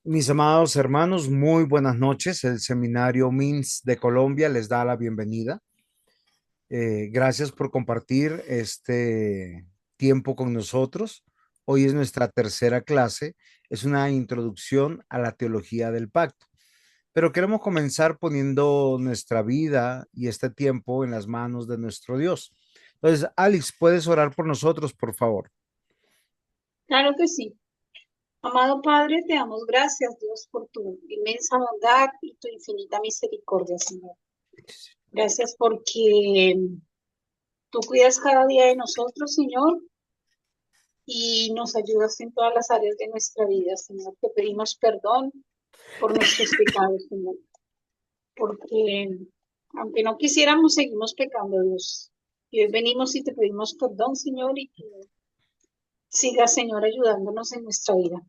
Mis amados hermanos, muy buenas noches. El Seminario MINS de Colombia les da la bienvenida. Gracias por compartir este tiempo con nosotros. Hoy es nuestra tercera clase. Es una introducción a la teología del pacto. Pero queremos comenzar poniendo nuestra vida y este tiempo en las manos de nuestro Dios. Entonces, Alex, ¿puedes orar por nosotros, por favor? Claro que sí. Amado Padre, te damos gracias, Dios, por tu inmensa bondad y tu infinita misericordia, Señor. Gracias porque tú cuidas cada día de nosotros, Señor, y nos ayudas en todas las áreas de nuestra vida, Señor. Te pedimos perdón por nuestros pecados, Señor, porque aunque no quisiéramos, seguimos pecando, Dios. Y hoy venimos y te pedimos perdón, Señor, y que sigas, Señor, ayudándonos en nuestra vida.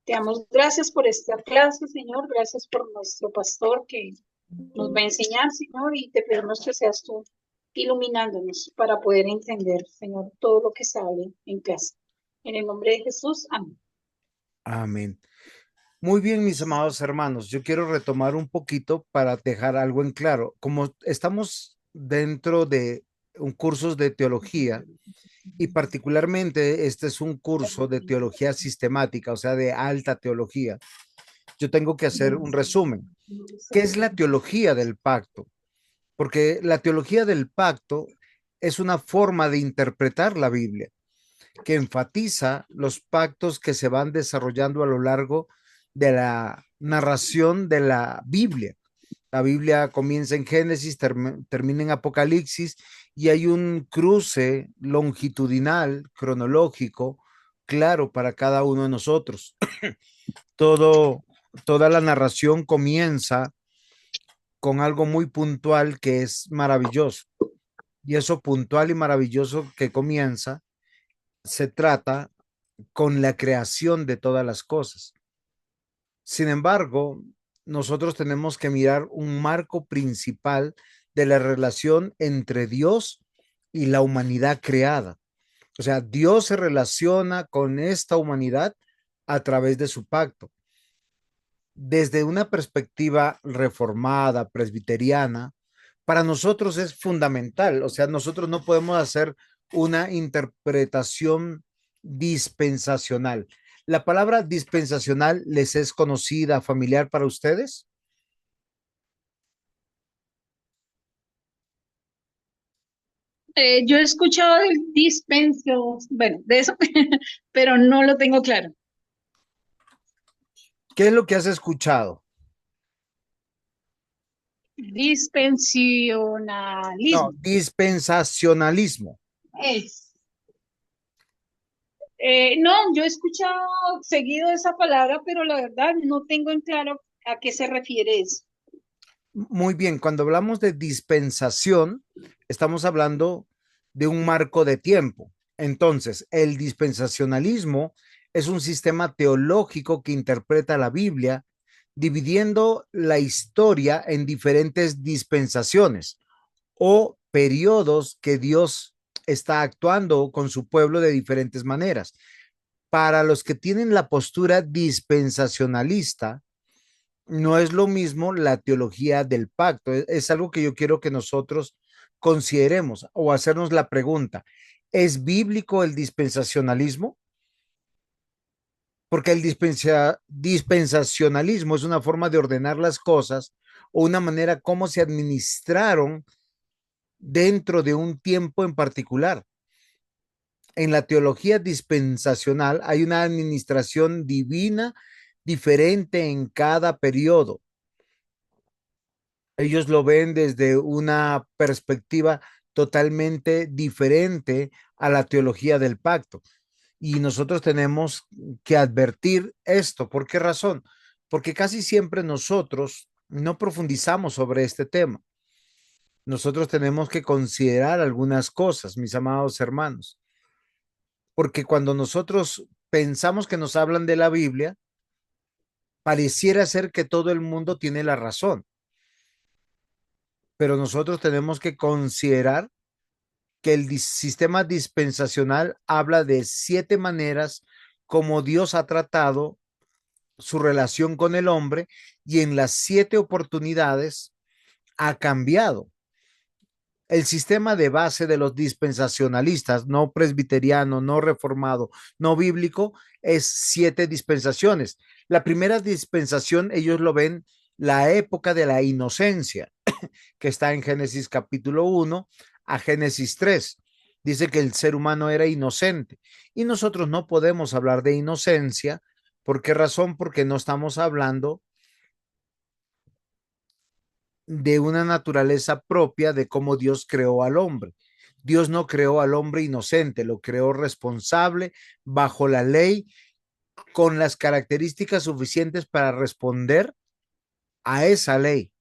Te damos gracias por esta clase, Señor. Gracias por nuestro pastor que nos va a enseñar, Señor, y te pedimos que seas tú iluminándonos para poder entender, Señor, todo lo que sale en clase. En el nombre de Jesús, amén. Amén. Muy bien, mis amados hermanos, yo quiero retomar un poquito para dejar algo en claro. Como estamos dentro de un curso de teología y particularmente este es un curso de teología sistemática, o sea, de alta teología, yo tengo que hacer un resumen. ¿Qué es la teología del pacto? Porque la teología del pacto es una forma de interpretar la Biblia que enfatiza los pactos que se van desarrollando a lo largo de la narración de la Biblia. La Biblia comienza en Génesis, termina en Apocalipsis y hay un cruce longitudinal, cronológico, claro para cada uno de nosotros. Todo, toda la narración comienza con algo muy puntual que es maravilloso. Y eso puntual y maravilloso que comienza se trata con la creación de todas las cosas. Sin embargo, nosotros tenemos que mirar un marco principal de la relación entre Dios y la humanidad creada. O sea, Dios se relaciona con esta humanidad a través de su pacto. Desde una perspectiva reformada, presbiteriana, para nosotros es fundamental. O sea, nosotros no podemos hacer una interpretación dispensacional. ¿La palabra dispensacional les es conocida, familiar para ustedes? Yo he escuchado del dispensio, bueno, de eso, pero no lo tengo claro. ¿Qué es lo que has escuchado? No, Dispensionalismo. dispensacionalismo. Es. No, yo he escuchado seguido esa palabra, pero la verdad no tengo en claro a qué se refiere eso. Muy bien, cuando hablamos de dispensación, estamos hablando de un marco de tiempo. Entonces, el dispensacionalismo es un sistema teológico que interpreta la Biblia dividiendo la historia en diferentes dispensaciones o periodos que Dios está actuando con su pueblo de diferentes maneras. Para los que tienen la postura dispensacionalista, no es lo mismo la teología del pacto. Es algo que yo quiero que nosotros consideremos o hacernos la pregunta, ¿es bíblico el dispensacionalismo? Porque el dispensacionalismo es una forma de ordenar las cosas o una manera como se administraron dentro de un tiempo en particular. En la teología dispensacional hay una administración divina diferente en cada periodo. Ellos lo ven desde una perspectiva totalmente diferente a la teología del pacto. Y nosotros tenemos que advertir esto. ¿Por qué razón? Porque casi siempre nosotros no profundizamos sobre este tema. Nosotros tenemos que considerar algunas cosas, mis amados hermanos, porque cuando nosotros pensamos que nos hablan de la Biblia, pareciera ser que todo el mundo tiene la razón, pero nosotros tenemos que considerar que el sistema dispensacional habla de 7 maneras como Dios ha tratado su relación con el hombre y en las 7 oportunidades ha cambiado. El sistema de base de los dispensacionalistas, no presbiteriano, no reformado, no bíblico, es 7 dispensaciones. La primera dispensación, ellos lo ven la época de la inocencia, que está en Génesis capítulo 1 a Génesis 3. Dice que el ser humano era inocente y nosotros no podemos hablar de inocencia. ¿Por qué razón? Porque no estamos hablando de una naturaleza propia de cómo Dios creó al hombre. Dios no creó al hombre inocente, lo creó responsable bajo la ley con las características suficientes para responder a esa ley,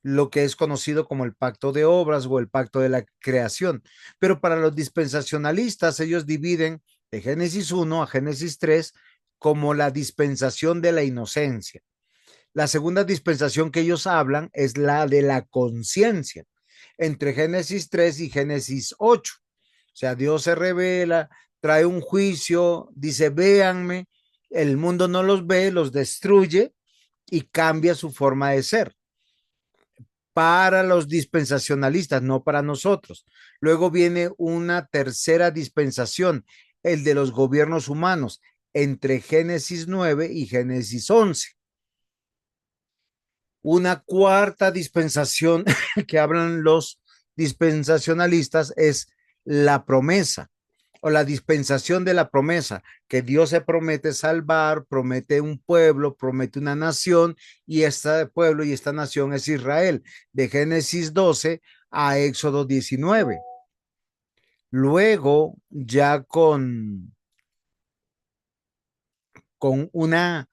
lo que es conocido como el pacto de obras o el pacto de la creación. Pero para los dispensacionalistas, ellos dividen de Génesis 1 a Génesis 3 como la dispensación de la inocencia. La segunda dispensación que ellos hablan es la de la conciencia, entre Génesis 3 y Génesis 8. O sea, Dios se revela, trae un juicio, dice, véanme, el mundo no los ve, los destruye y cambia su forma de ser. Para los dispensacionalistas, no para nosotros. Luego viene una tercera dispensación, el de los gobiernos humanos, entre Génesis 9 y Génesis 11. Una cuarta dispensación que hablan los dispensacionalistas es la promesa o la dispensación de la promesa, que Dios se promete salvar, promete un pueblo, promete una nación, y este pueblo y esta nación es Israel, de Génesis 12 a Éxodo 19. Luego, ya con una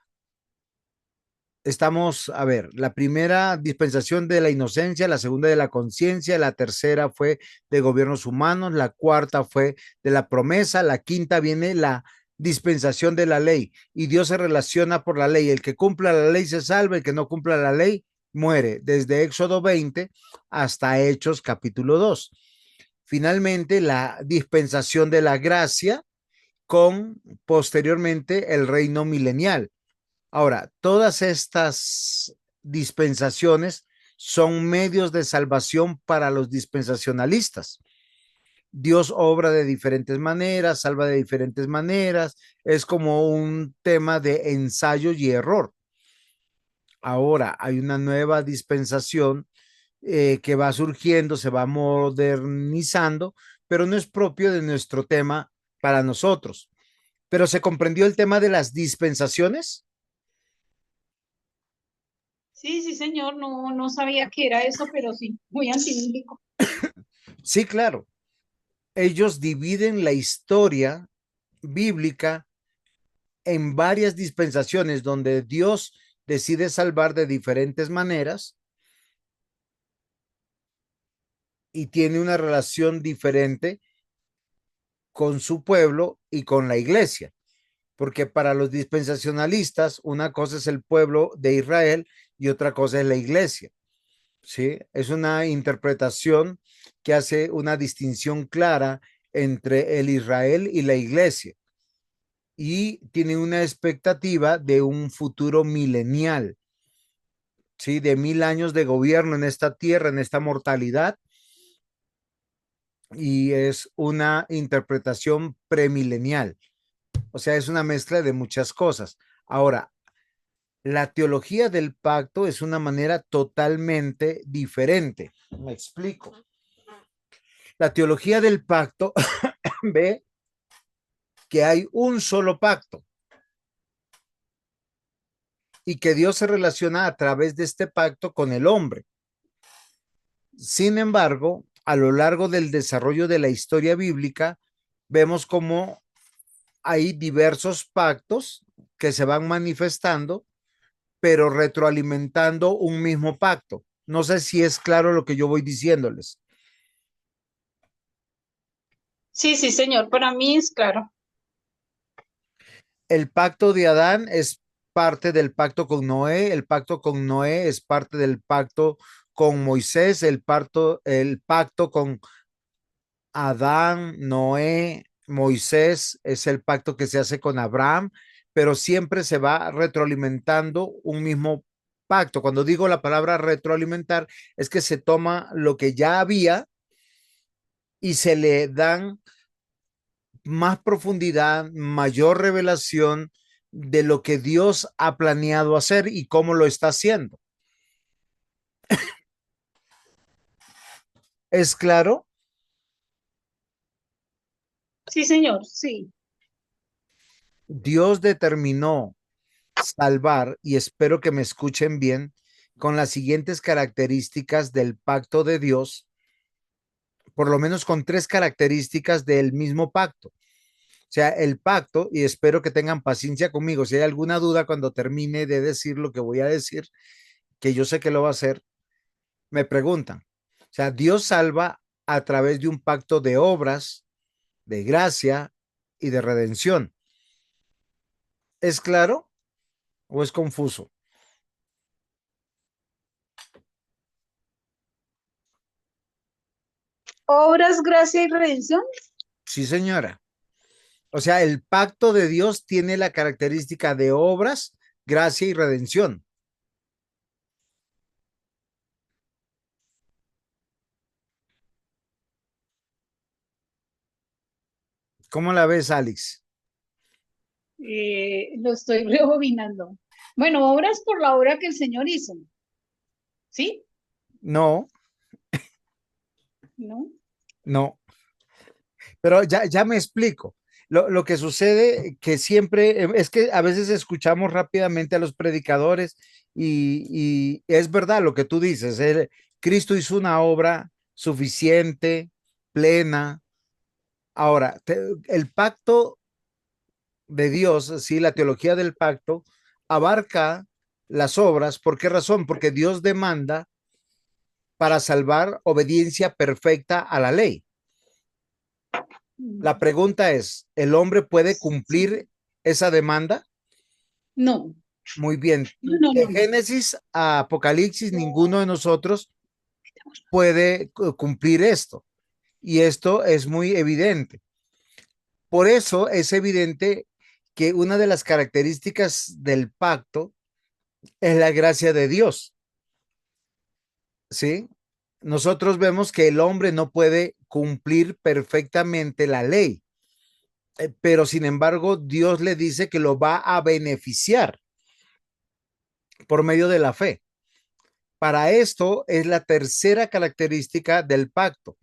estamos, a ver, la primera dispensación de la inocencia, la segunda de la conciencia, la tercera fue de gobiernos humanos, la cuarta fue de la promesa, la quinta viene la dispensación de la ley y Dios se relaciona por la ley. El que cumpla la ley se salva, el que no cumpla la ley muere, desde Éxodo 20 hasta Hechos capítulo 2. Finalmente, la dispensación de la gracia con posteriormente el reino milenial. Ahora, todas estas dispensaciones son medios de salvación para los dispensacionalistas. Dios obra de diferentes maneras, salva de diferentes maneras, es como un tema de ensayo y error. Ahora hay una nueva dispensación que va surgiendo, se va modernizando, pero no es propio de nuestro tema para nosotros. Pero se comprendió el tema de las dispensaciones. Sí, sí, señor, no, no sabía que era eso, pero sí, muy antibíblico. Sí, claro. Ellos dividen la historia bíblica en varias dispensaciones donde Dios decide salvar de diferentes maneras y tiene una relación diferente con su pueblo y con la iglesia. Porque para los dispensacionalistas, una cosa es el pueblo de Israel y otra cosa es la iglesia. ¿Sí? Es una interpretación que hace una distinción clara entre el Israel y la iglesia y tiene una expectativa de un futuro milenial, ¿sí? De 1000 años de gobierno en esta tierra, en esta mortalidad, y es una interpretación premilenial, o sea, es una mezcla de muchas cosas. Ahora, la teología del pacto es una manera totalmente diferente. Me explico. La teología del pacto ve que hay un solo pacto y que Dios se relaciona a través de este pacto con el hombre. Sin embargo, a lo largo del desarrollo de la historia bíblica, vemos cómo hay diversos pactos que se van manifestando, pero retroalimentando un mismo pacto. No sé si es claro lo que yo voy diciéndoles. Sí, sí, señor, para mí es claro. El pacto de Adán es parte del pacto con Noé, el pacto con Noé es parte del pacto con Moisés, el pacto con Adán, Noé, Moisés es el pacto que se hace con Abraham, pero siempre se va retroalimentando un mismo pacto. Cuando digo la palabra retroalimentar, es que se toma lo que ya había y se le dan más profundidad, mayor revelación de lo que Dios ha planeado hacer y cómo lo está haciendo. ¿Es claro? Sí, señor, sí. Dios determinó salvar, y espero que me escuchen bien, con las siguientes características del pacto de Dios, por lo menos con tres características del mismo pacto. O sea, el pacto, y espero que tengan paciencia conmigo, si hay alguna duda cuando termine de decir lo que voy a decir, que yo sé que lo va a hacer, me preguntan. O sea, Dios salva a través de un pacto de obras, de gracia y de redención. ¿Es claro o es confuso? Obras, gracia y redención. Sí, señora. O sea, el pacto de Dios tiene la característica de obras, gracia y redención. ¿Cómo la ves, Alex? Lo estoy rebobinando. Bueno, obras por la obra que el Señor hizo, ¿sí? No, ¿No? no, pero ya me explico. Lo que sucede que siempre es que a veces escuchamos rápidamente a los predicadores y es verdad lo que tú dices. Cristo hizo una obra suficiente, plena. Ahora, el pacto de Dios, sí, la teología del pacto, abarca las obras. ¿Por qué razón? Porque Dios demanda para salvar obediencia perfecta a la ley. La pregunta es, ¿el hombre puede cumplir esa demanda? No, Muy bien. no, no, De no, no. Génesis a Apocalipsis, ninguno de nosotros puede cumplir esto. Y esto es muy evidente. Por eso es evidente que una de las características del pacto es la gracia de Dios. ¿Sí? Nosotros vemos que el hombre no puede cumplir perfectamente la ley, pero sin embargo Dios le dice que lo va a beneficiar por medio de la fe. Para esto es la tercera característica del pacto,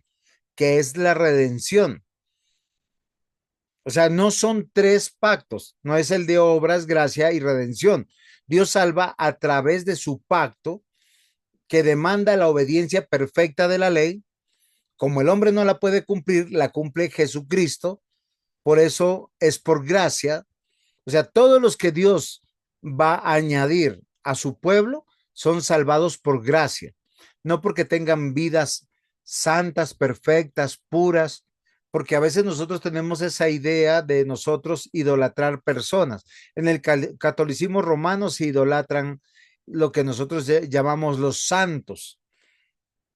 que es la redención. O sea, no son tres pactos, no es el de obras, gracia y redención. Dios salva a través de su pacto que demanda la obediencia perfecta de la ley. Como el hombre no la puede cumplir, la cumple Jesucristo. Por eso es por gracia. O sea, todos los que Dios va a añadir a su pueblo son salvados por gracia, no porque tengan vidas santas, perfectas, puras, porque a veces nosotros tenemos esa idea de nosotros idolatrar personas. En el catolicismo romano se idolatran lo que nosotros llamamos los santos,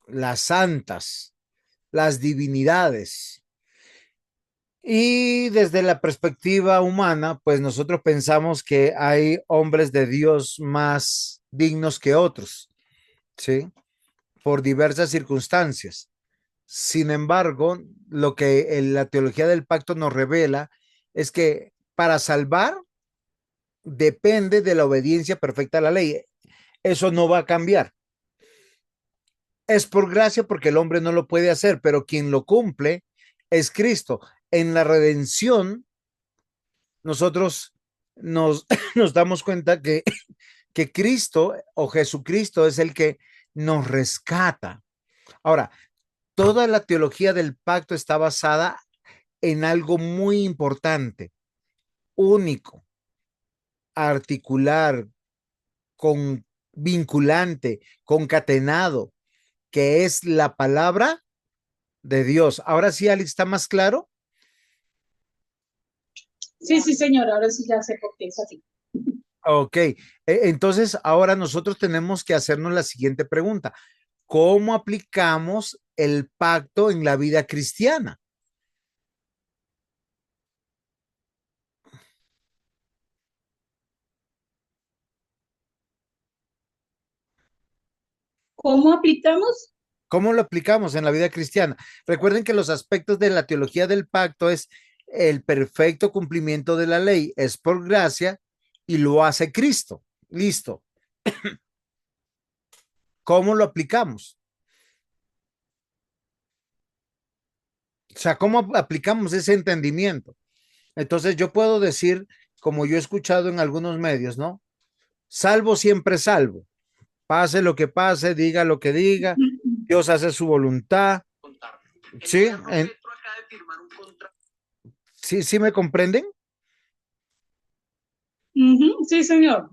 las santas, las divinidades. Y desde la perspectiva humana, pues nosotros pensamos que hay hombres de Dios más dignos que otros, ¿sí? Por diversas circunstancias. Sin embargo, lo que la teología del pacto nos revela es que para salvar depende de la obediencia perfecta a la ley. Eso no va a cambiar. Es por gracia porque el hombre no lo puede hacer, pero quien lo cumple es Cristo. En la redención nosotros nos, nos damos cuenta que Cristo o Jesucristo es el que nos rescata. Ahora, toda la teología del pacto está basada en algo muy importante, único, articular, con vinculante, concatenado, que es la palabra de Dios. Ahora sí, Alex, ¿está más claro? Sí, sí, señor, ahora sí ya sé por qué es así. Ok, entonces ahora nosotros tenemos que hacernos la siguiente pregunta. ¿Cómo aplicamos el pacto en la vida cristiana? ¿Cómo aplicamos? ¿Cómo lo aplicamos en la vida cristiana? Recuerden que los aspectos de la teología del pacto es el perfecto cumplimiento de la ley, es por gracia y lo hace Cristo. Listo. ¿Cómo lo aplicamos? O sea, ¿cómo aplicamos ese entendimiento? Entonces yo puedo decir, como yo he escuchado en algunos medios, ¿no? Salvo siempre salvo. Pase lo que pase, diga lo que diga, Dios hace su voluntad. ¿Sí? ¿Sí, sí me comprenden? Ujú, sí, señor.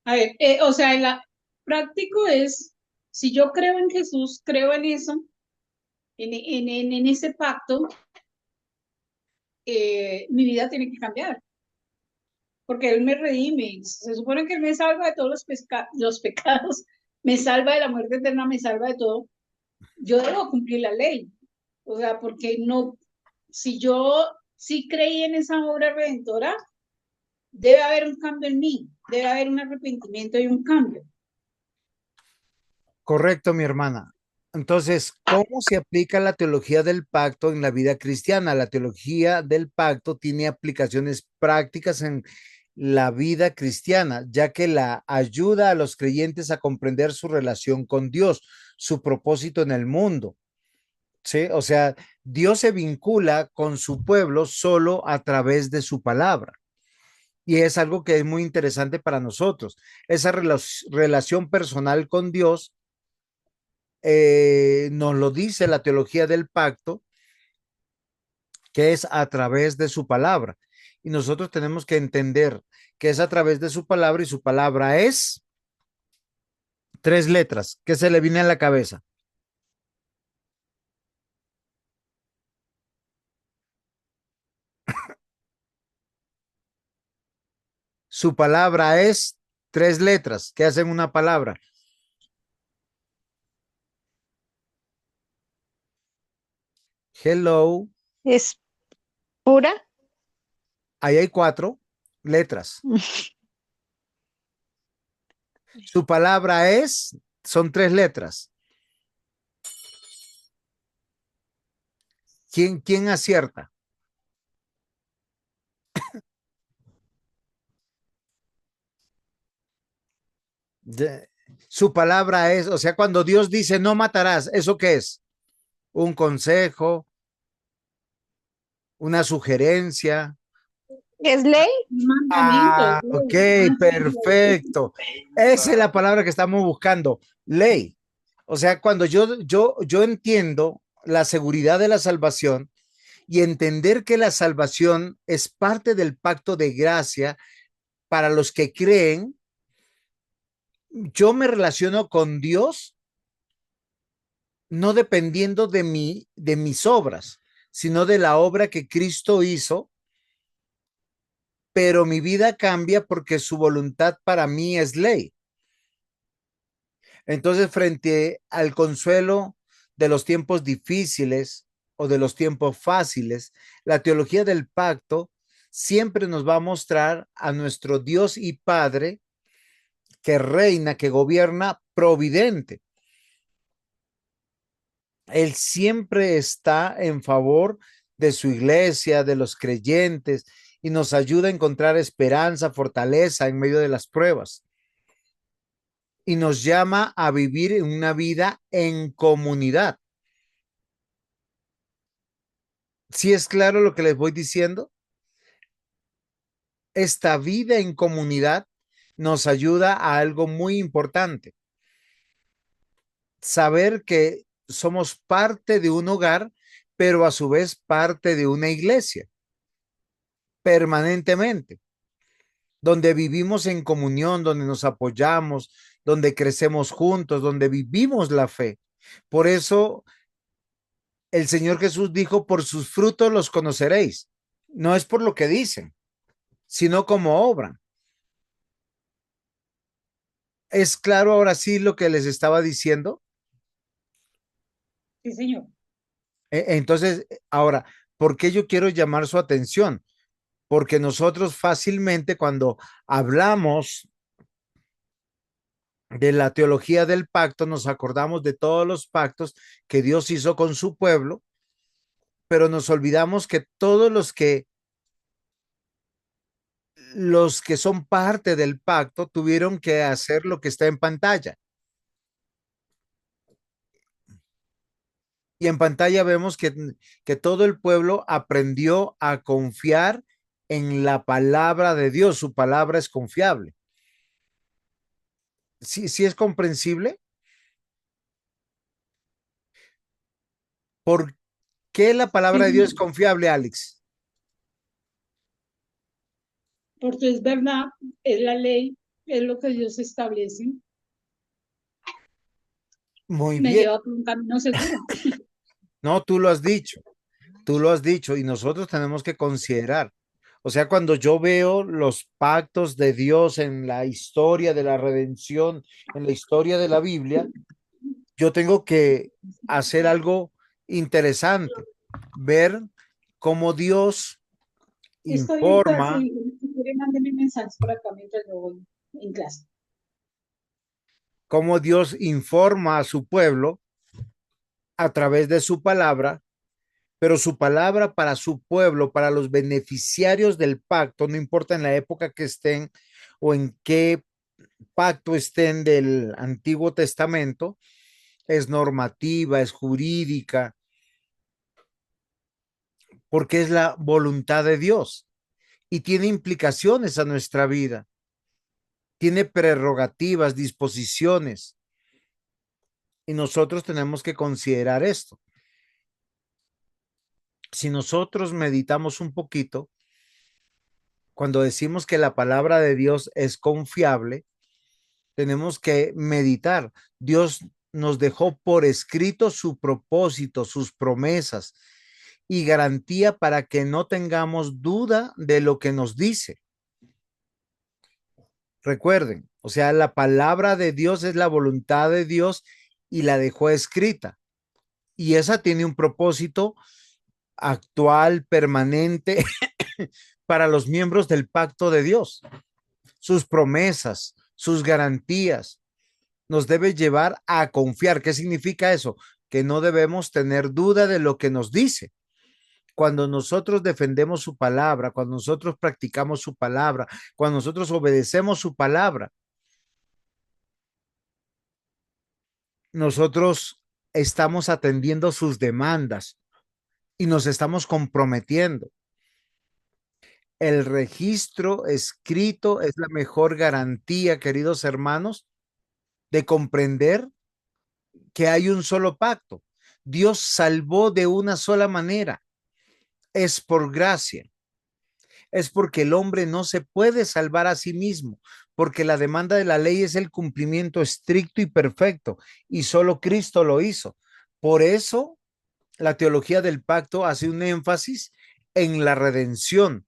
A ver, o sea, práctico es, si yo creo en Jesús, creo en eso, en ese pacto, mi vida tiene que cambiar, porque Él me redime. Se supone que Él me salva de todos los pecados, me salva de la muerte eterna, me salva de todo. Yo debo cumplir la ley. O sea, porque no, si yo sí creí en esa obra redentora, debe haber un cambio en mí, debe haber un arrepentimiento y un cambio. Correcto, mi hermana. Entonces, ¿cómo se aplica la teología del pacto en la vida cristiana? La teología del pacto tiene aplicaciones prácticas en la vida cristiana, ya que la ayuda a los creyentes a comprender su relación con Dios, su propósito en el mundo. ¿Sí? O sea, Dios se vincula con su pueblo solo a través de su palabra. Y es algo que es muy interesante para nosotros. Esa relación personal con Dios nos lo dice la teología del pacto, que es a través de su palabra. Y nosotros tenemos que entender que es a través de su palabra y su palabra es tres letras. ¿Qué se le viene a la cabeza? Su palabra es tres letras que hacen una palabra. Hello. Es pura. Ahí hay cuatro letras. Su palabra es, son tres letras. ¿Quién acierta? De- su palabra es, o sea, cuando Dios dice no matarás, ¿eso qué es? Un consejo, una sugerencia. ¿Es ley? Un mandamiento, Ah, ok, ah, sí, perfecto. Esa es la palabra que estamos buscando, ley. O sea, cuando yo entiendo la seguridad de la salvación y entender que la salvación es parte del pacto de gracia para los que creen, yo me relaciono con Dios no dependiendo de mis obras, sino de la obra que Cristo hizo, pero mi vida cambia porque su voluntad para mí es ley. Entonces, frente al consuelo de los tiempos difíciles o de los tiempos fáciles, la teología del pacto siempre nos va a mostrar a nuestro Dios y Padre que reina, que gobierna providente. Él siempre está en favor de su iglesia, de los creyentes, y nos ayuda a encontrar esperanza, fortaleza en medio de las pruebas. Y nos llama a vivir en una vida en comunidad. ¿Sí es claro lo que les voy diciendo? Esta vida en comunidad nos ayuda a algo muy importante. Saber que somos parte de un hogar, pero a su vez parte de una iglesia, permanentemente, donde vivimos en comunión, donde nos apoyamos, donde crecemos juntos, donde vivimos la fe. Por eso el Señor Jesús dijo, por sus frutos los conoceréis. No es por lo que dicen, sino como obran. ¿Es claro ahora sí lo que les estaba diciendo? sí, señor. Entonces, ahora, ¿por qué yo quiero llamar su atención? Porque nosotros fácilmente cuando hablamos de la teología del pacto, nos acordamos de todos los pactos que Dios hizo con su pueblo, pero nos olvidamos que todos los que son parte del pacto tuvieron que hacer lo que está en pantalla. Y en pantalla vemos que todo el pueblo aprendió a confiar en la palabra de Dios. Su palabra es confiable. Sí, sí es comprensible. ¿Por qué la palabra de Dios es Sí, confiable, Alex? porque es verdad, es la ley, es lo que Dios establece, Muy me bien. lleva por un camino seguro. No, tú lo has dicho y nosotros tenemos que considerar. O sea, cuando yo veo los pactos de Dios en la historia de la redención, en la historia de la Biblia, yo tengo que hacer algo interesante, ver cómo Dios Estoy en clase, informa, si quiere mándeme mensajes por acá mientras yo voy en clase. cómo Dios informa a su pueblo a través de su palabra, pero su palabra para su pueblo, para los beneficiarios del pacto, no importa en la época que estén o en qué pacto estén del Antiguo Testamento, es normativa, es jurídica, porque es la voluntad de Dios y tiene implicaciones a nuestra vida, tiene prerrogativas, disposiciones, y nosotros tenemos que considerar esto. Si nosotros meditamos un poquito, cuando decimos que la palabra de Dios es confiable, tenemos que meditar. Dios nos dejó por escrito su propósito, sus promesas y garantía para que no tengamos duda de lo que nos dice. Recuerden, o sea, la palabra de Dios es la voluntad de Dios y la dejó escrita. Y esa tiene un propósito actual, permanente, para los miembros del pacto de Dios. Sus promesas, sus garantías, nos debe llevar a confiar. ¿Qué significa eso? Que no debemos tener duda de lo que nos dice. Cuando nosotros defendemos su palabra, cuando nosotros practicamos su palabra, cuando nosotros obedecemos su palabra, nosotros estamos atendiendo sus demandas y nos estamos comprometiendo. El registro escrito es la mejor garantía, queridos hermanos, de comprender que hay un solo pacto. Dios salvó de una sola manera. Es por gracia. Es porque el hombre no se puede salvar a sí mismo, porque la demanda de la ley es el cumplimiento estricto y perfecto, y solo Cristo lo hizo. Por eso, la teología del pacto hace un énfasis en la redención.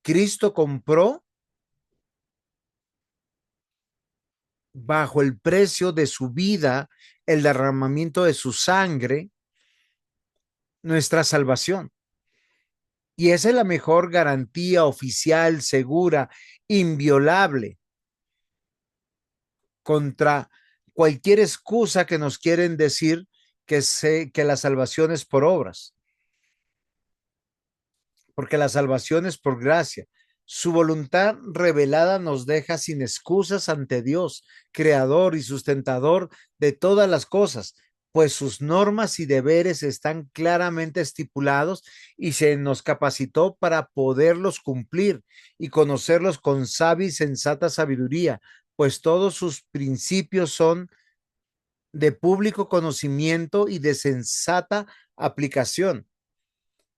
Cristo compró bajo el precio de su vida, el derramamiento de su sangre, nuestra salvación. Y esa es la mejor garantía oficial, segura, inviolable contra cualquier excusa que nos quieren decir que la salvación es por obras, porque la salvación es por gracia. Su voluntad revelada nos deja sin excusas ante Dios, creador y sustentador de todas las cosas, pues sus normas y deberes están claramente estipulados y se nos capacitó para poderlos cumplir y conocerlos con sabia y sensata sabiduría, pues todos sus principios son de público conocimiento y de sensata aplicación.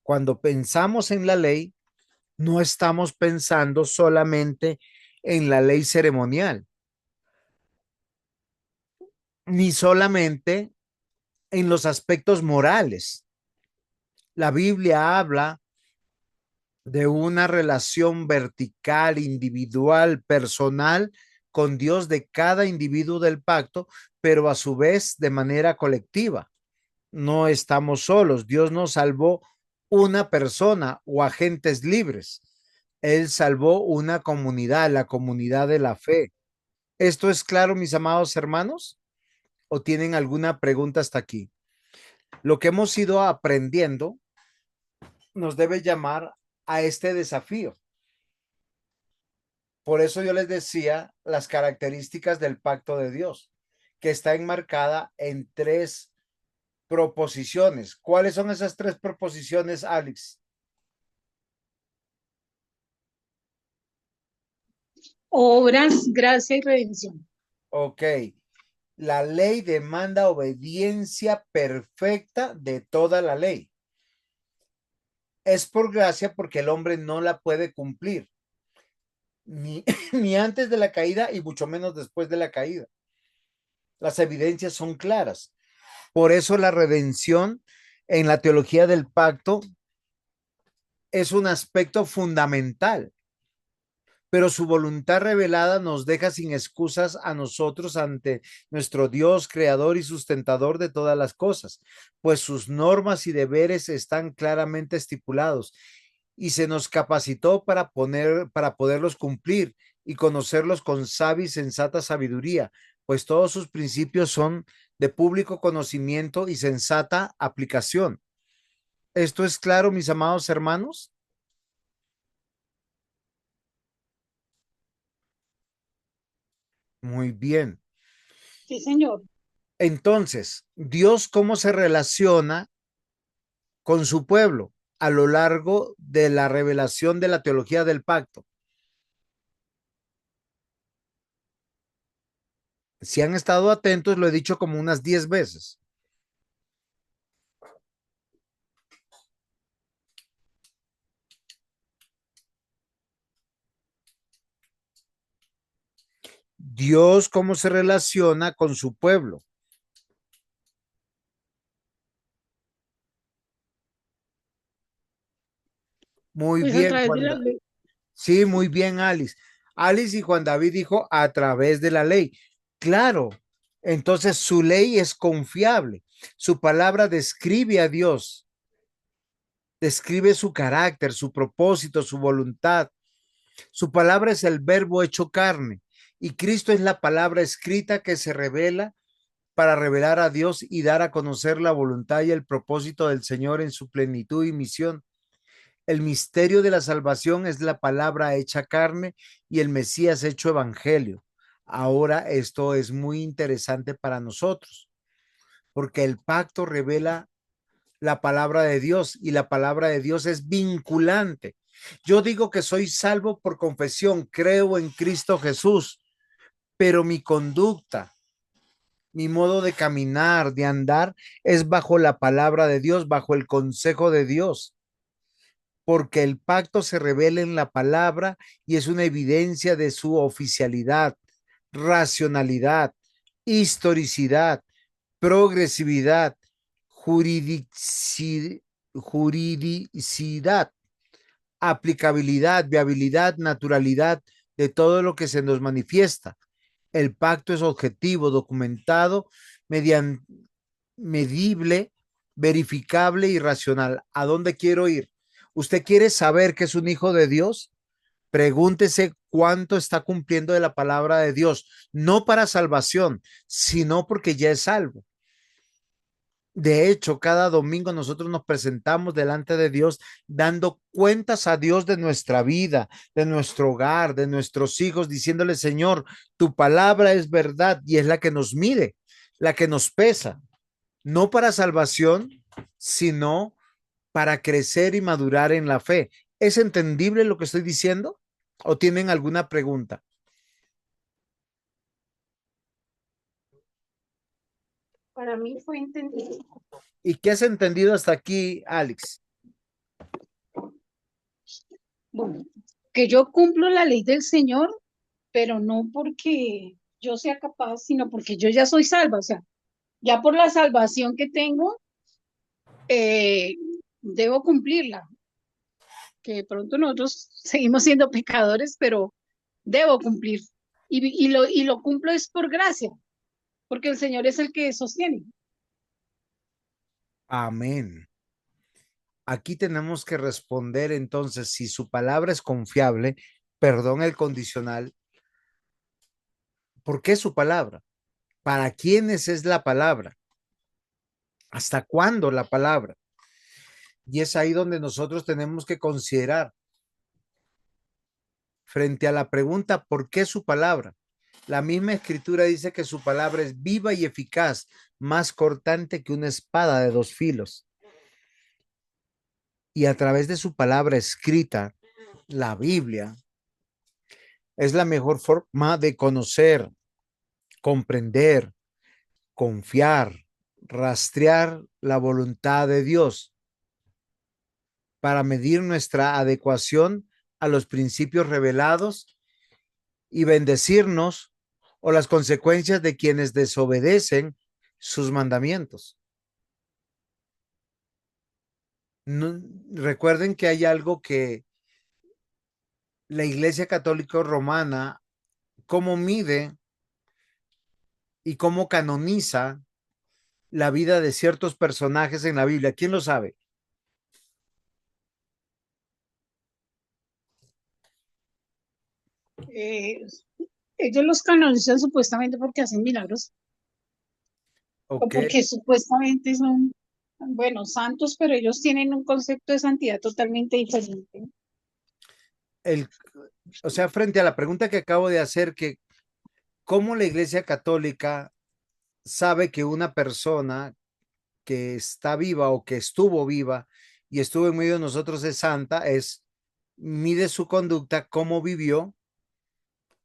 Cuando pensamos en la ley, no estamos pensando solamente en la ley ceremonial, ni solamente en los aspectos morales. La Biblia habla de una relación vertical, individual, personal con Dios de cada individuo del pacto, pero a su vez de manera colectiva. No estamos solos. Dios no salvó una persona o agentes libres. Él salvó una comunidad, la comunidad de la fe. ¿Esto es claro, mis amados hermanos? ¿O tienen alguna pregunta hasta aquí? Lo que hemos ido aprendiendo nos debe llamar a este desafío. Por eso yo les decía las características del pacto de Dios, que está enmarcada en tres proposiciones. ¿Cuáles son esas tres proposiciones, Alex? Obras, gracia y redención. Ok. La ley demanda obediencia perfecta de toda la ley. Es por gracia porque el hombre no la puede cumplir, ni, ni antes de la caída y mucho menos después de la caída. Las evidencias son claras. Por eso la redención en la teología del pacto es un aspecto fundamental, pero su voluntad revelada nos deja sin excusas a nosotros ante nuestro Dios, creador y sustentador de todas las cosas, pues sus normas y deberes están claramente estipulados y se nos capacitó para poderlos cumplir y conocerlos con sabia y sensata sabiduría, pues todos sus principios son de público conocimiento y sensata aplicación. ¿Esto es claro, mis amados hermanos? Muy bien. Sí, señor. Entonces, Dios, ¿cómo se relaciona con su pueblo a lo largo de la revelación de la teología del pacto? Si han estado atentos, lo he dicho como unas 10 veces. Dios, ¿cómo se relaciona con su pueblo? Muy Pues a bien, través de Juan. la ley. Sí, muy bien, Alice. Alice y Juan David dijo a través de la ley. Claro, entonces su ley es confiable. Su palabra describe a Dios, describe su carácter, su propósito, su voluntad. Su palabra es el verbo hecho carne y Cristo es la palabra escrita que se revela para revelar a Dios y dar a conocer la voluntad y el propósito del Señor en su plenitud y misión. El misterio de la salvación es la palabra hecha carne y el Mesías hecho evangelio. Ahora esto es muy interesante para nosotros, porque el pacto revela la palabra de Dios y la palabra de Dios es vinculante. Yo digo que soy salvo por confesión, creo en Cristo Jesús, pero mi conducta, mi modo de caminar, de andar, es bajo la palabra de Dios, bajo el consejo de Dios, porque el pacto se revela en la palabra y es una evidencia de su oficialidad, racionalidad, historicidad, progresividad, juridicidad, aplicabilidad, viabilidad, naturalidad de todo lo que se nos manifiesta. El pacto es objetivo, documentado, mediante, medible, verificable y racional. ¿A dónde quiero ir? ¿Usted quiere saber que es un hijo de Dios? Pregúntese cuánto está cumpliendo de la palabra de Dios, no para salvación, sino porque ya es salvo. De hecho, cada domingo nosotros nos presentamos delante de Dios dando cuentas a Dios de nuestra vida, de nuestro hogar, de nuestros hijos, diciéndole, Señor, tu palabra es verdad y es la que nos mide, la que nos pesa, no para salvación, sino para crecer y madurar en la fe. ¿Es entendible lo que estoy diciendo? ¿O tienen alguna pregunta? Para mí fue entendido. ¿Y qué has entendido hasta aquí, Alex? Bueno, que yo cumplo la ley del Señor, pero no porque yo sea capaz, sino porque yo ya soy salva. O sea, ya por la salvación que tengo, eh, debo cumplirla. Que de pronto nosotros seguimos siendo pecadores, pero debo cumplir. Y lo cumplo es por gracia, porque el Señor es el que sostiene. Amén. Aquí tenemos que responder entonces si su palabra es confiable, perdón el condicional, ¿Por qué su palabra? ¿Para quiénes es la palabra? ¿Hasta cuándo la palabra? Y es ahí donde nosotros tenemos que considerar frente a la pregunta, ¿por qué su palabra? La misma escritura dice que su palabra es viva y eficaz, más cortante que una espada de dos filos. Y a través de su palabra escrita, la Biblia, es la mejor forma de conocer, comprender, confiar, rastrear la voluntad de Dios para medir nuestra adecuación a los principios revelados y bendecirnos o las consecuencias de quienes desobedecen sus mandamientos. No, recuerden que hay algo que la Iglesia Católica Romana, cómo mide y cómo canoniza la vida de ciertos personajes en la Biblia. ¿Quién lo sabe? Eh, Ellos los canonizan supuestamente porque hacen milagros o Ok. porque supuestamente son, bueno, santos, pero ellos tienen un concepto de santidad totalmente diferente. El, o sea, frente a la pregunta que acabo de hacer, que cómo la Iglesia Católica sabe que una persona que está viva o que estuvo viva y estuvo en medio de nosotros es santa, es mide su conducta, cómo vivió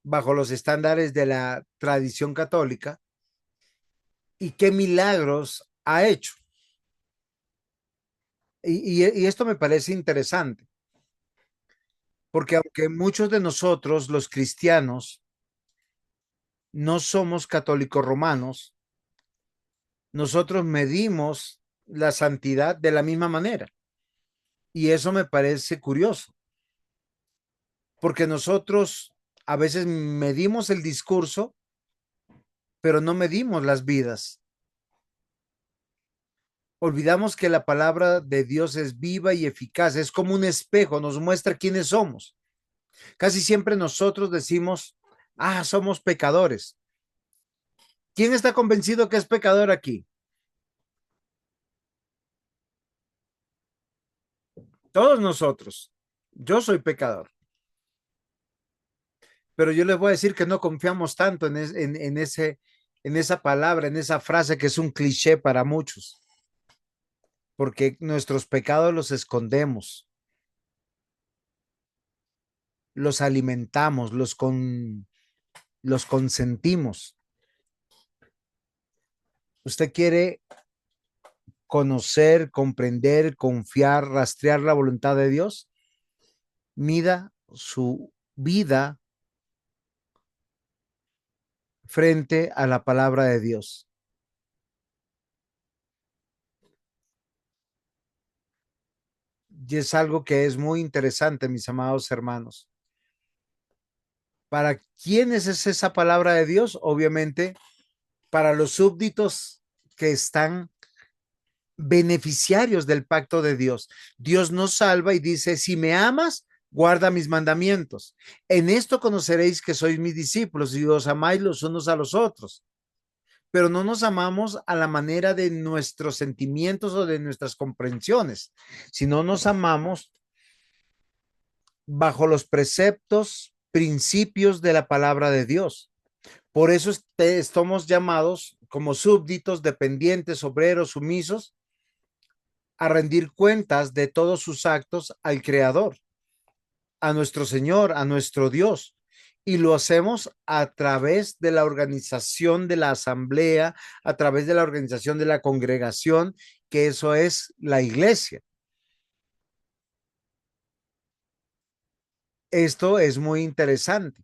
bajo los estándares de la tradición católica y qué milagros ha hecho. Y esto me parece interesante, porque aunque muchos de nosotros, los cristianos, no somos católicos romanos, nosotros medimos la santidad de la misma manera. Y eso me parece curioso, porque nosotros a veces medimos el discurso, pero no medimos las vidas. Olvidamos que la palabra de Dios es viva y eficaz, es como un espejo, nos muestra quiénes somos. Casi siempre nosotros decimos, ah, somos pecadores. ¿Quién está convencido que es pecador aquí? Todos nosotros. Yo soy pecador, pero yo les voy a decir que no confiamos tanto en esa palabra, en esa frase que es un cliché para muchos, porque nuestros pecados los escondemos, los alimentamos, los consentimos. Usted quiere conocer, comprender, confiar, rastrear la voluntad de Dios, mida su vida frente a la palabra de Dios. Y es algo que es muy interesante, mis amados hermanos. ¿Para quiénes es esa palabra de Dios? Obviamente, para los súbditos que están beneficiarios del pacto de Dios. Dios nos salva y dice, si me amas, guarda mis mandamientos. En esto conoceréis que sois mis discípulos y os amáis los unos a los otros. Pero no nos amamos a la manera de nuestros sentimientos o de nuestras comprensiones, sino nos amamos bajo los preceptos, principios de la palabra de Dios. Por eso estamos llamados como súbditos, dependientes, obreros, sumisos, a rendir cuentas de todos sus actos al Creador, a nuestro Señor, a nuestro Dios. Y lo hacemos a través de la organización de la asamblea, a través de la organización de la congregación, que eso es la iglesia. Esto es muy interesante.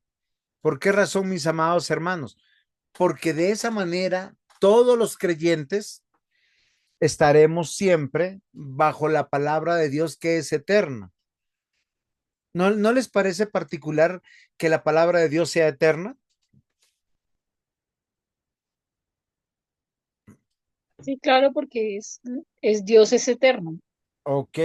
¿Por qué razón, mis amados hermanos? Porque de esa manera todos los creyentes estaremos siempre bajo la palabra de Dios que es eterna. ¿No les parece particular que la palabra de Dios sea eterna? Sí, claro, porque es Dios es eterno. Ok.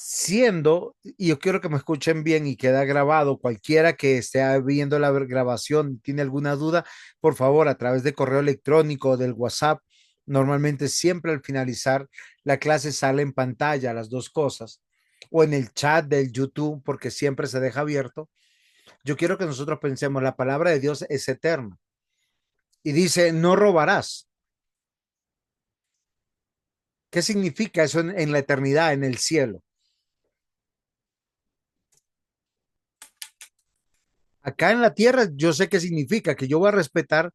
siendo, y yo quiero que me escuchen bien y queda grabado, cualquiera que esté viendo la grabación, tiene alguna duda, por favor, a través de correo electrónico o del WhatsApp, normalmente siempre al finalizar la clase sale en pantalla las dos cosas, o en el chat del YouTube, porque siempre se deja abierto. Yo quiero que nosotros pensemos, la palabra de Dios es eterna y dice, no robarás. ¿Qué significa eso en la eternidad, en el cielo? Acá en la tierra, yo sé qué significa, que yo voy a respetar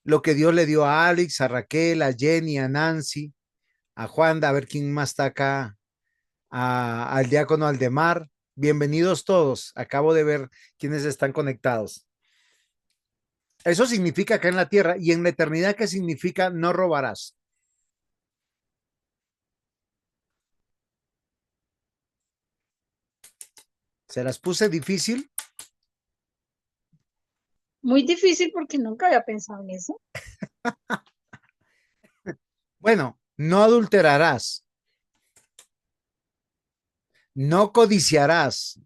lo que Dios le dio a Alex, a Raquel, a Jenny, a Nancy, a Juan, a ver quién más está acá, al diácono Aldemar. Bienvenidos todos. Acabo de ver quiénes están conectados. Eso significa acá en la tierra y en la eternidad, ¿qué significa no robarás? ¿Se las puse difícil? Muy difícil porque nunca había pensado en eso. Bueno, no adulterarás, no codiciarás.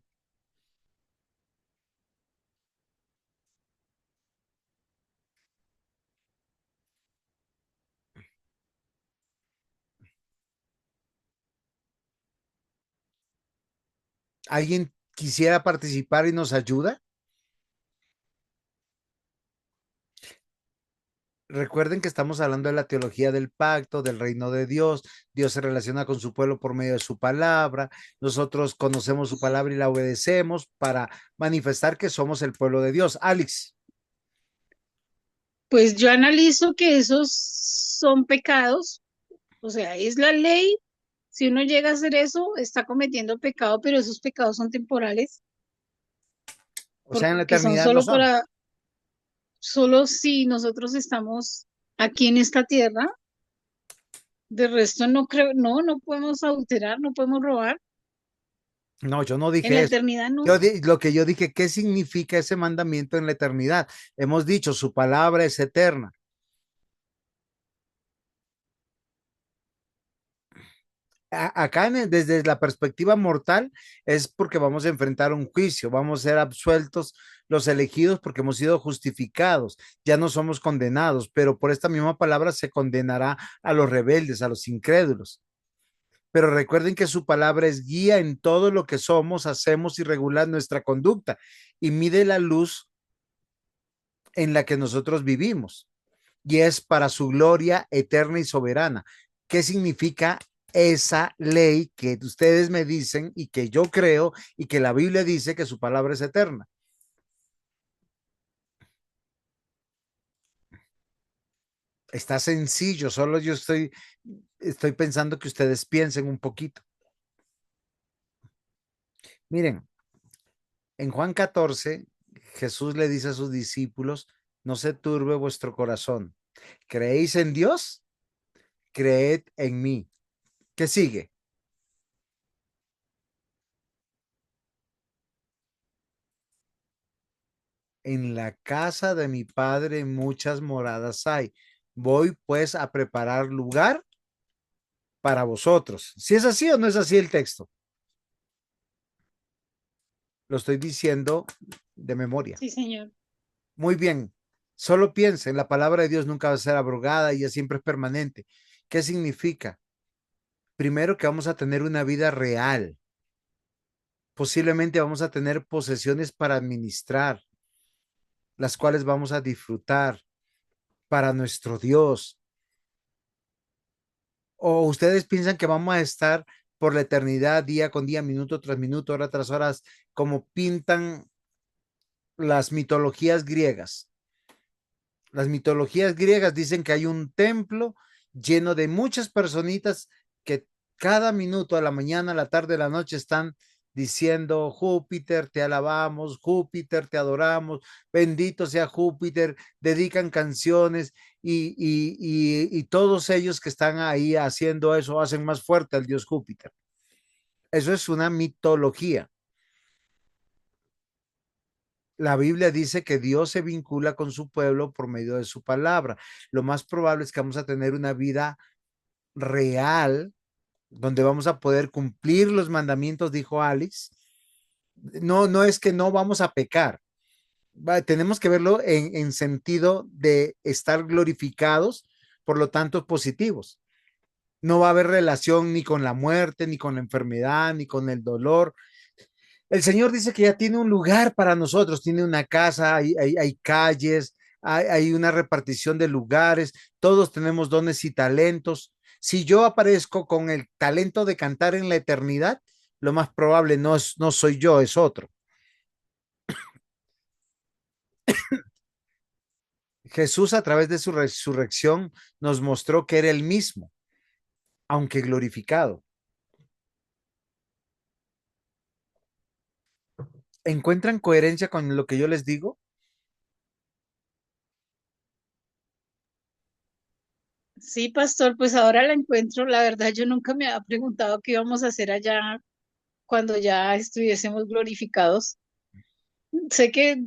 ¿Alguien quisiera participar y nos ayuda? Recuerden que estamos hablando de la teología del pacto, del reino de Dios. Dios se relaciona con su pueblo por medio de su palabra. Nosotros conocemos su palabra y la obedecemos para manifestar que somos el pueblo de Dios. Alex, Pues yo analizo que esos son pecados, o sea, es la ley. Si uno llega a hacer eso, está cometiendo pecado, pero esos pecados son temporales, o sea, en la porque son eternidad no solo son. para, solo si nosotros estamos aquí en esta tierra. De resto no creo, no podemos adulterar, no podemos robar. No, yo no En la dije eso. eternidad no. Lo que yo dije, ¿qué significa ese mandamiento en la eternidad? Hemos dicho, su palabra es eterna. Acá desde la perspectiva mortal es porque vamos a enfrentar un juicio, vamos a ser absueltos los elegidos porque hemos sido justificados, ya no somos condenados, pero por esta misma palabra se condenará a los rebeldes, a los incrédulos. Pero recuerden que su palabra es guía en todo lo que somos, hacemos y regula nuestra conducta y mide la luz en la que nosotros vivimos y es para su gloria eterna y soberana. ¿Qué significa esa ley que ustedes me dicen y que yo creo y que la Biblia dice que su palabra es eterna? Está sencillo, solo yo estoy pensando que ustedes piensen un poquito. Miren, en Juan 14, Jesús le dice a sus discípulos, no se turbe vuestro corazón. ¿Creéis en Dios? Creed en mí. ¿Qué sigue? En la casa de mi padre muchas moradas hay. Voy pues a preparar lugar para vosotros. ¿Si es así o no es así el texto? Lo estoy diciendo de memoria. Sí, señor. Muy bien. Solo piensen, la palabra de Dios nunca va a ser abrogada y ella siempre es permanente. ¿Qué significa? Primero que vamos a tener una vida real. Posiblemente vamos a tener posesiones para administrar, las cuales vamos a disfrutar para nuestro Dios. ¿O ustedes piensan que vamos a estar por la eternidad, día con día, minuto tras minuto, hora tras hora, como pintan las mitologías griegas? Las mitologías griegas dicen que hay un templo lleno de muchas personitas que cada minuto, a la mañana, a la tarde, a la noche, están diciendo, Júpiter, te alabamos, Júpiter, te adoramos, bendito sea Júpiter, dedican canciones y todos ellos que están ahí haciendo eso hacen más fuerte al dios Júpiter. Eso es una mitología. La Biblia dice que Dios se vincula con su pueblo por medio de su palabra. Lo más probable es que vamos a tener una vida real donde vamos a poder cumplir los mandamientos, dijo Alice. No, no es que no vamos a pecar. Tenemos que verlo en sentido de estar glorificados, por lo tanto positivos. No va a haber relación ni con la muerte, ni con la enfermedad, ni con el dolor. El Señor dice que ya tiene un lugar para nosotros, tiene una casa, hay calles, hay una repartición de lugares, todos tenemos dones y talentos. Si yo aparezco con el talento de cantar en la eternidad, lo más probable no soy yo, es otro. Jesús, a través de su resurrección, nos mostró que era el mismo, aunque glorificado. ¿Encuentran coherencia con lo que yo les digo? Sí, pastor, pues ahora la encuentro. La verdad, yo nunca me había preguntado qué íbamos a hacer allá cuando ya estuviésemos glorificados. Sé que,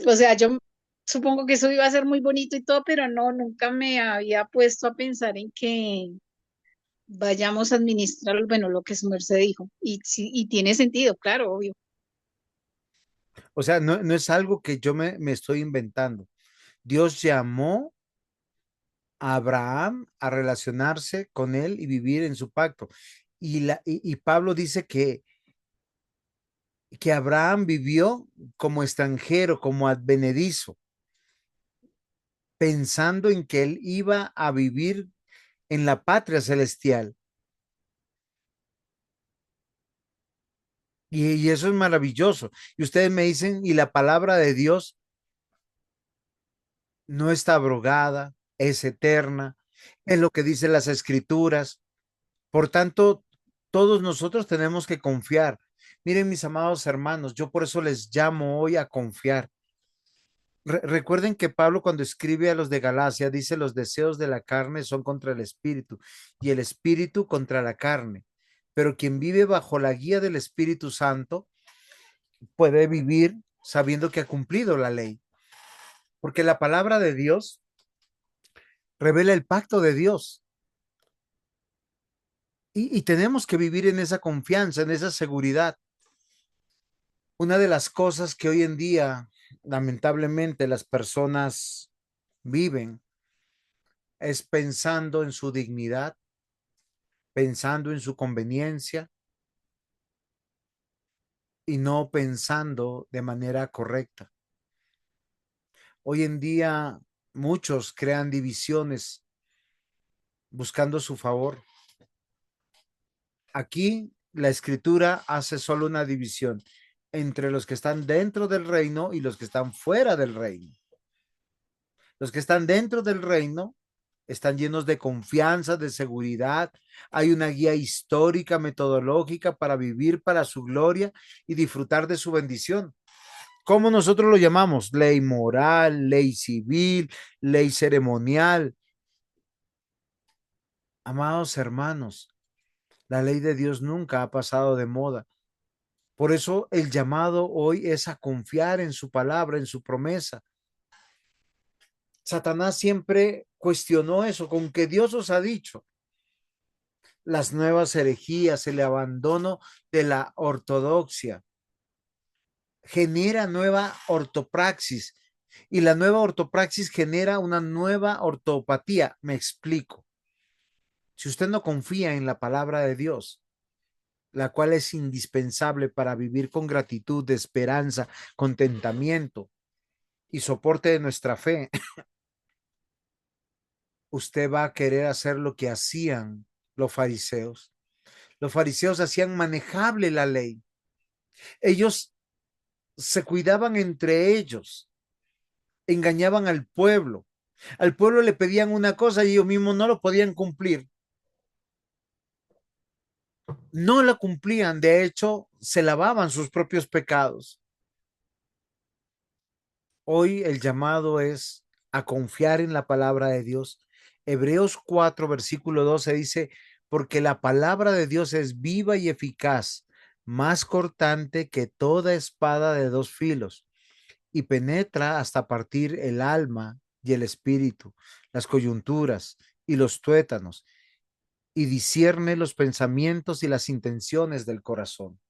o sea, yo supongo que eso iba a ser muy bonito y todo, pero no, nunca me había puesto a pensar en que vayamos a administrar, bueno, lo que su merced dijo. Y, sí, y tiene sentido, claro, obvio. O sea, no es algo que yo me estoy inventando. Dios llamó a Abraham a relacionarse con él y vivir en su pacto. Y Pablo dice que Abraham vivió como extranjero, como advenedizo, pensando en que él iba a vivir en la patria celestial. Y eso es maravilloso. Y ustedes me dicen, y la palabra de Dios no está abrogada, es eterna, es lo que dicen las escrituras. Por tanto, todos nosotros tenemos que confiar. Miren, mis amados hermanos, yo por eso les llamo hoy a confiar. Recuerden que Pablo cuando escribe a los de Galacia dice los deseos de la carne son contra el espíritu y el espíritu contra la carne. Pero quien vive bajo la guía del Espíritu Santo puede vivir sabiendo que ha cumplido la ley. Porque la palabra de Dios revela el pacto de Dios. Y tenemos que vivir en esa confianza, en esa seguridad. Una de las cosas que hoy en día, lamentablemente, las personas viven es pensando en su dignidad, pensando en su conveniencia y no pensando de manera correcta. Hoy en día muchos crean divisiones buscando su favor. Aquí la escritura hace solo una división entre los que están dentro del reino y los que están fuera del reino. Los que están dentro del reino están llenos de confianza, de seguridad. Hay una guía histórica, metodológica para vivir para su gloria y disfrutar de su bendición. ¿Cómo nosotros lo llamamos? Ley moral, ley civil, ley ceremonial. Amados hermanos, la ley de Dios nunca ha pasado de moda. Por eso el llamado hoy es a confiar en su palabra, en su promesa. Satanás siempre cuestionó eso, con que Dios os ha dicho. Las nuevas herejías, el abandono de la ortodoxia, genera nueva ortopraxis y la nueva ortopraxis genera una nueva ortopatía. Me explico. Si usted no confía en la palabra de Dios, la cual es indispensable para vivir con gratitud, de esperanza, contentamiento y soporte de nuestra fe, usted va a querer hacer lo que hacían los fariseos. Los fariseos hacían manejable la ley. Ellos se cuidaban entre ellos, engañaban al pueblo. Al pueblo le pedían una cosa y ellos mismos no lo podían cumplir. No la cumplían, de hecho, se lavaban sus propios pecados. Hoy el llamado es a confiar en la palabra de Dios. Hebreos 4, versículo 12 dice, porque la palabra de Dios es viva y eficaz, más cortante que toda espada de dos filos, y penetra hasta partir el alma y el espíritu, las coyunturas y los tuétanos, y discierne los pensamientos y las intenciones del corazón.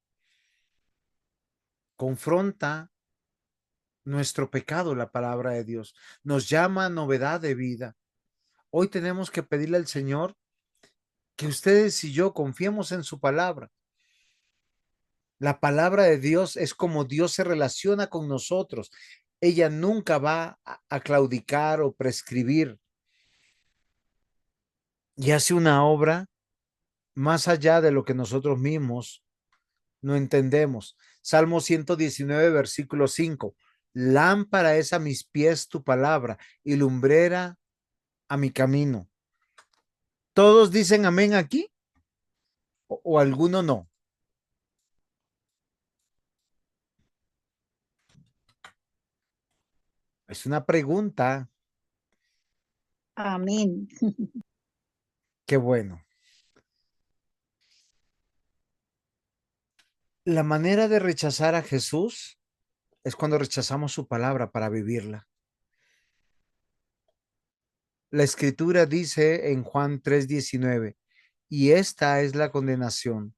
Confronta nuestro pecado, la palabra de Dios. Nos llama a novedad de vida. Hoy tenemos que pedirle al Señor que ustedes y yo confiemos en su palabra. La palabra de Dios es como Dios se relaciona con nosotros. Ella nunca va a claudicar o prescribir y hace una obra más allá de lo que nosotros mismos no entendemos. Salmo 119, versículo 5. Lámpara es a mis pies tu palabra y lumbrera a mi camino. ¿Todos dicen amén aquí o alguno no? Es una pregunta. Amén. Qué bueno. La manera de rechazar a Jesús es cuando rechazamos su palabra para vivirla. La escritura dice en Juan 3:19, y esta es la condenación.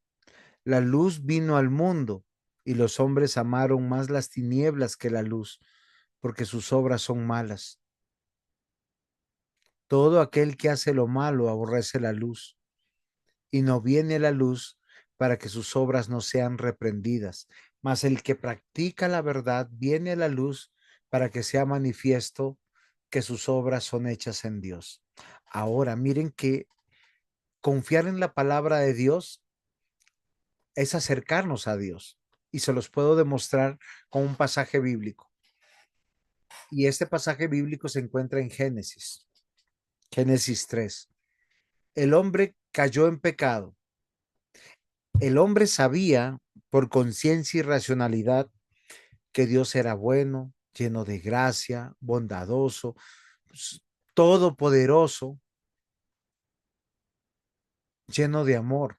La luz vino al mundo y los hombres amaron más las tinieblas que la luz, porque sus obras son malas. Todo aquel que hace lo malo aborrece la luz y no viene la luz para que sus obras no sean reprendidas. Mas el que practica la verdad viene a la luz para que sea manifiesto que sus obras son hechas en Dios. Ahora, miren que confiar en la palabra de Dios es acercarnos a Dios y se los puedo demostrar con un pasaje bíblico. Y este pasaje bíblico se encuentra en Génesis, Génesis 3. El hombre cayó en pecado. El hombre sabía por conciencia y racionalidad que Dios era bueno, lleno de gracia, bondadoso, todopoderoso, lleno de amor.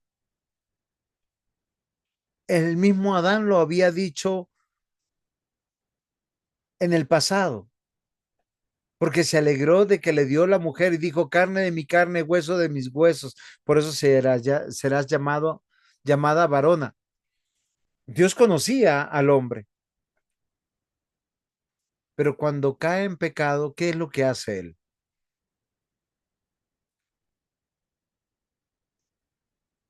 El mismo Adán lo había dicho en el pasado, porque se alegró de que le dio la mujer y dijo, carne de mi carne, hueso de mis huesos. Por eso serás llamada varona. Dios conocía al hombre, pero cuando cae en pecado, ¿qué es lo que hace él?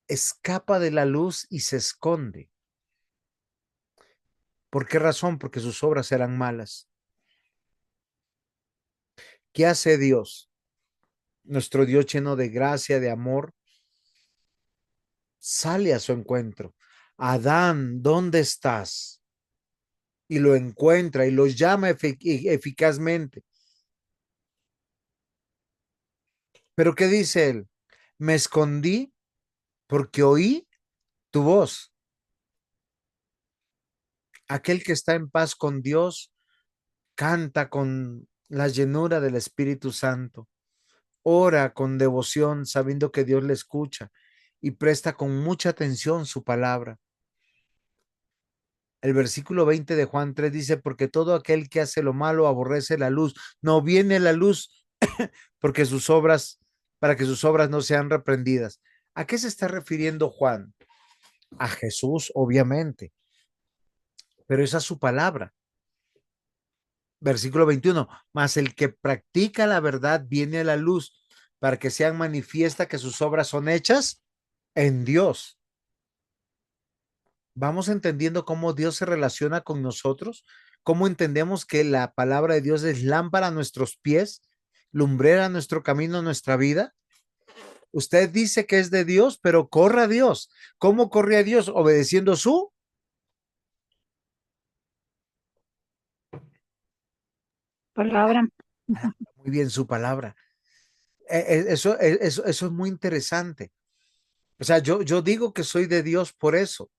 Escapa de la luz y se esconde. ¿Por qué razón? Porque sus obras eran malas. ¿Qué hace Dios? Nuestro Dios lleno de gracia, de amor, sale a su encuentro. Adán, ¿dónde estás? Y lo encuentra y lo llama eficazmente. Pero ¿qué dice él? Me escondí porque oí tu voz. Aquel que está en paz con Dios canta con la llenura del Espíritu Santo, ora con devoción sabiendo que Dios le escucha y presta con mucha atención su palabra. El versículo 20 de Juan 3 dice, porque todo aquel que hace lo malo aborrece la luz, no viene la luz porque sus obras, para que sus obras no sean reprendidas. ¿A qué se está refiriendo Juan? A Jesús, obviamente, pero esa es su palabra. Versículo 21, mas el que practica la verdad viene a la luz para que sean manifiesta que sus obras son hechas en Dios. Vamos entendiendo cómo Dios se relaciona con nosotros, cómo entendemos que la palabra de Dios es lámpara a nuestros pies, lumbrera a nuestro camino, a nuestra vida. Usted dice que es de Dios, pero corra a Dios. ¿Cómo corre a Dios? Obedeciendo su. Palabra. Muy bien, su palabra. Eso es muy interesante. O sea, yo digo que soy de Dios por eso.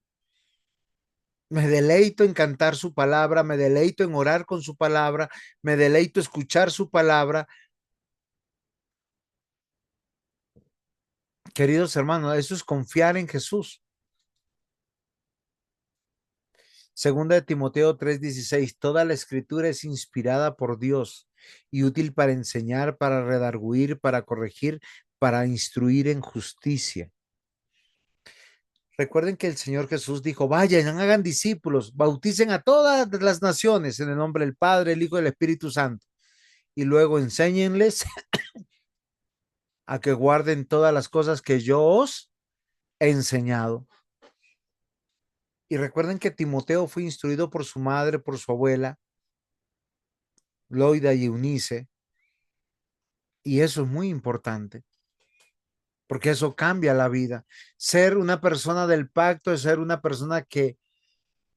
Me deleito en cantar su palabra, me deleito en orar con su palabra, me deleito en escuchar su palabra. Queridos hermanos, eso es confiar en Jesús. Segunda de Timoteo 3:16, toda la escritura es inspirada por Dios y útil para enseñar, para redarguir, para corregir, para instruir en justicia. Recuerden que el Señor Jesús dijo, vayan, hagan discípulos, bauticen a todas las naciones en el nombre del Padre, el Hijo y el Espíritu Santo, y luego enséñenles a que guarden todas las cosas que yo os he enseñado. Y recuerden que Timoteo fue instruido por su madre, por su abuela, Loida y Eunice, y eso es muy importante, porque eso cambia la vida. Ser una persona del pacto es ser una persona que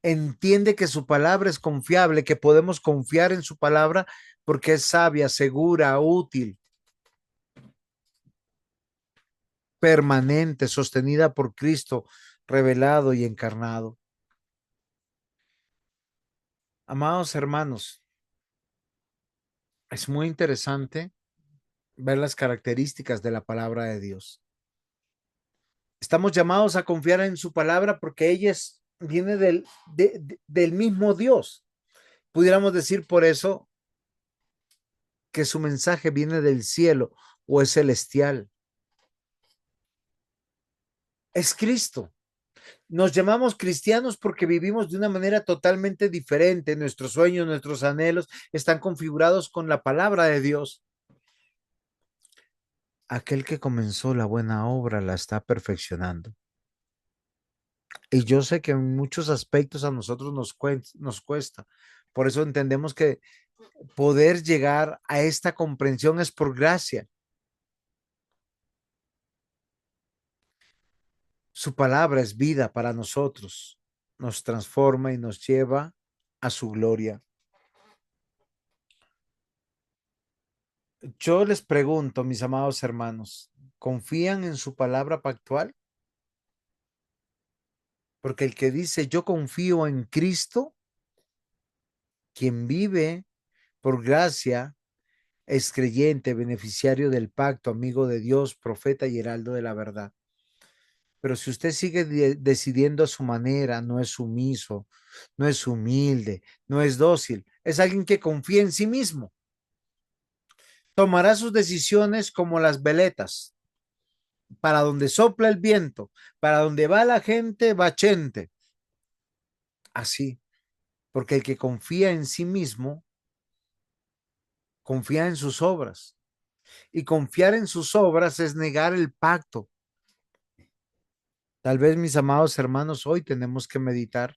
entiende que su palabra es confiable, que podemos confiar en su palabra porque es sabia, segura, útil, permanente, sostenida por Cristo, revelado y encarnado. Amados hermanos, es muy interesante ver las características de la palabra de Dios. Estamos llamados a confiar en su palabra porque viene del mismo Dios. Pudiéramos decir por eso que su mensaje viene del cielo o es celestial. Es Cristo. Nos llamamos cristianos porque vivimos de una manera totalmente diferente. Nuestros sueños, nuestros anhelos están configurados con la palabra de Dios. Aquel que comenzó la buena obra la está perfeccionando. Y yo sé que en muchos aspectos a nosotros nos cuesta. Por eso entendemos que poder llegar a esta comprensión es por gracia. Su palabra es vida para nosotros. Nos transforma y nos lleva a su gloria. Yo les pregunto, mis amados hermanos, ¿confían en su palabra pactual? Porque el que dice yo confío en Cristo, quien vive por gracia, es creyente, beneficiario del pacto, amigo de Dios, profeta y heraldo de la verdad. Pero si usted sigue decidiendo a su manera, no es sumiso, no es humilde, no es dócil, es alguien que confía en sí mismo. Tomará sus decisiones como las veletas, para donde sopla el viento, para donde va la gente, va gente. Así, porque el que confía en sí mismo, confía en sus obras. Y confiar en sus obras es negar el pacto. Tal vez, mis amados hermanos, hoy tenemos que meditar.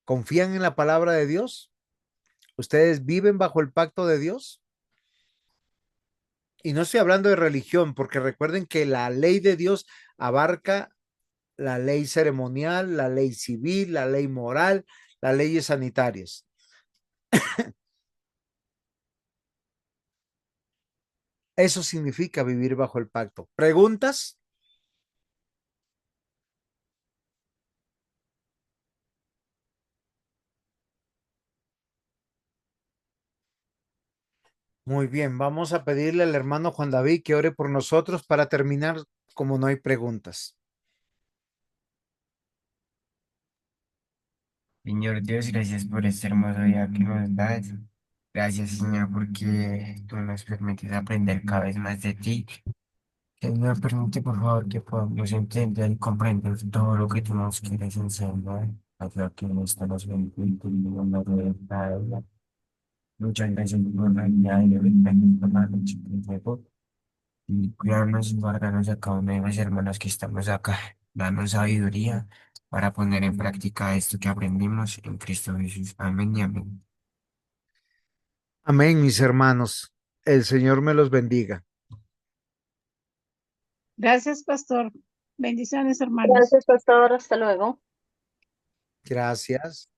¿Confían en la palabra de Dios? ¿Ustedes viven bajo el pacto de Dios? Y no estoy hablando de religión, porque recuerden que la ley de Dios abarca la ley ceremonial, la ley civil, la ley moral, las leyes sanitarias. Eso significa vivir bajo el pacto. ¿Preguntas? Muy bien, vamos a pedirle al hermano Juan David que ore por nosotros para terminar como no hay preguntas. Señor Dios, gracias por este hermoso día que nos das. Gracias, Señor, porque tú nos permites aprender cada vez más de ti. Señor, permite por favor que podamos entender y comprender todo lo que tú nos quieres enseñar. Haz que no estamos bendito y no nos revela. Muchas gracias por la guía y por la noche que llegó. Y cuidarnos y guardarnos a cada uno de los hermanos que estamos acá. Danos sabiduría para poner en práctica esto que aprendimos en Cristo Jesús. Amén y amén. Amén, mis hermanos. El Señor me los bendiga. Gracias, pastor. Bendiciones, hermanos. Gracias, pastor. Hasta luego. Gracias.